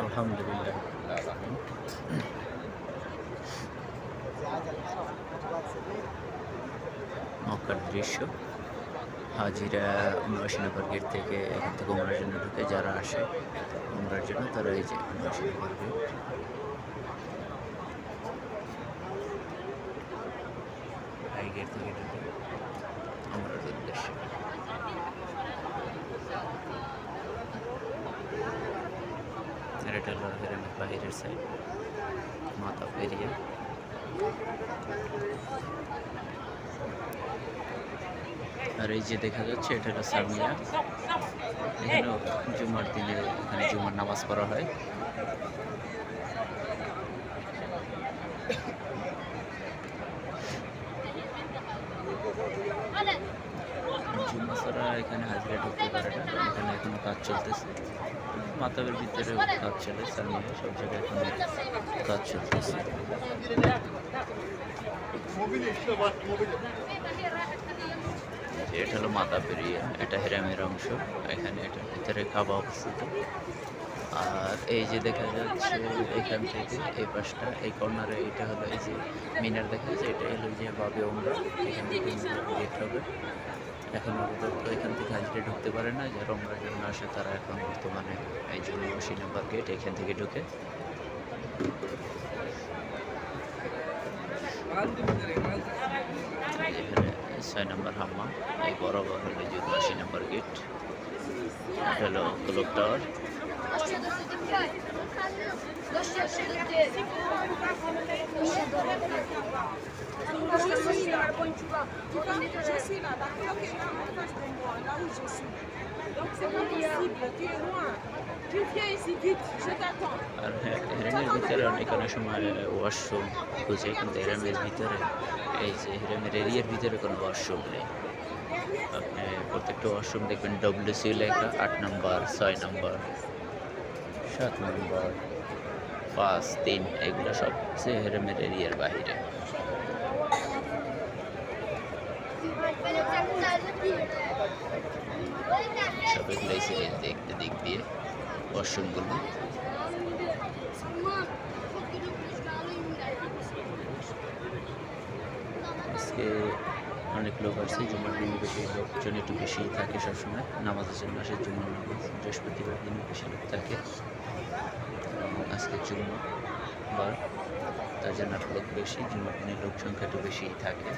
আলহামদুলিল্লাহ রাব্বিল আলামিন। মক্কার দৃশ্য। হাজিরা ৭৯ নম্বর গেট থেকে এখান থেকে উমরার জন্য ঢুকে যারা আসে উমরার জন্য তারা এই যে ৭৯ নম্বর গেট। এই গেট থেকে ঢুকে উমরার উদ্দেশ্যে। আর এটা হলো হেরেমের বাহিরের সাইড, মাতাব এরিয়া। আর এই যে দেখা যাচ্ছে এটা হলো সামিয়া। এখানেও জুমার দিনে এখানে জুমার নামাজ পড়া হয়। জুম্মা ছাড়া এখানে হাজিরা ঢুকতে পারে না, এখানে এখনো কাজ চলতেছে। মাতাবের ভিতরেও কাজ চলে, সামিয়া সব জায়গায় এখনো কাজ চলতেছে। এটা হলো মাতাব এরিয়া, এটা হেরামের অংশ। এখানে এটার ভিতরে কাবা অবস্থিত। আর এই যে দেখা যাচ্ছে এখান থেকে এই পাশটা, এই কর্নারে এটা হলো এই যে মিনার দেখা যাচ্ছে, এটা হলো যে বাবে উমরা। এখান থেকে গেট হবে। এখন আপাতত এখান থেকে হাজিরা ঢুকতে পারে না, যারা উমরার জন্য আসে তারা এখন বর্তমানে এই যে ৭৯ নম্বর গেট এখান থেকে ঢুকে। এখানে ৬ নম্বর হাম্মাম, এই বরাবর হলো যে ৭৯ নম্বর গেট। এটা হলো ক্লক টাওয়ার। আর হ্যাঁ, হেরেমের ভিতরে অনেক সময় ওয়াশরুম খুঁজে, কিন্তু হেরেমের ভিতরে এই যে হেরেমের এরিয়ার ভিতরে কোনো ওয়াশরুম নেই। আপনি প্রত্যেকটা ওয়াশরুম দেখবেন WC লেখা, ৮ নম্বর, ৬ নম্বর, ৭ নম্বর, ৫, ৩, এগুলো সব হচ্ছে হেরেমের এরিয়ার বাহিরে। সব এগুলাই সিরিজ দেখতে দিক দিয়ে ওয়াশরুমগুলো। আজকে অনেক লোক আসছে, জুমার দিনে বেশি লোকজন একটু বেশি থাকে সবসময়, নামাজের জন্য আসে। জুমার নামাজ বৃহস্পতিবার দিনে বেশি লোক থাকে, আজকে জুম্মাবার, তার জন্য লোক বেশি। জুমার দিনে লোক সংখ্যা একটু বেশিই থাকে।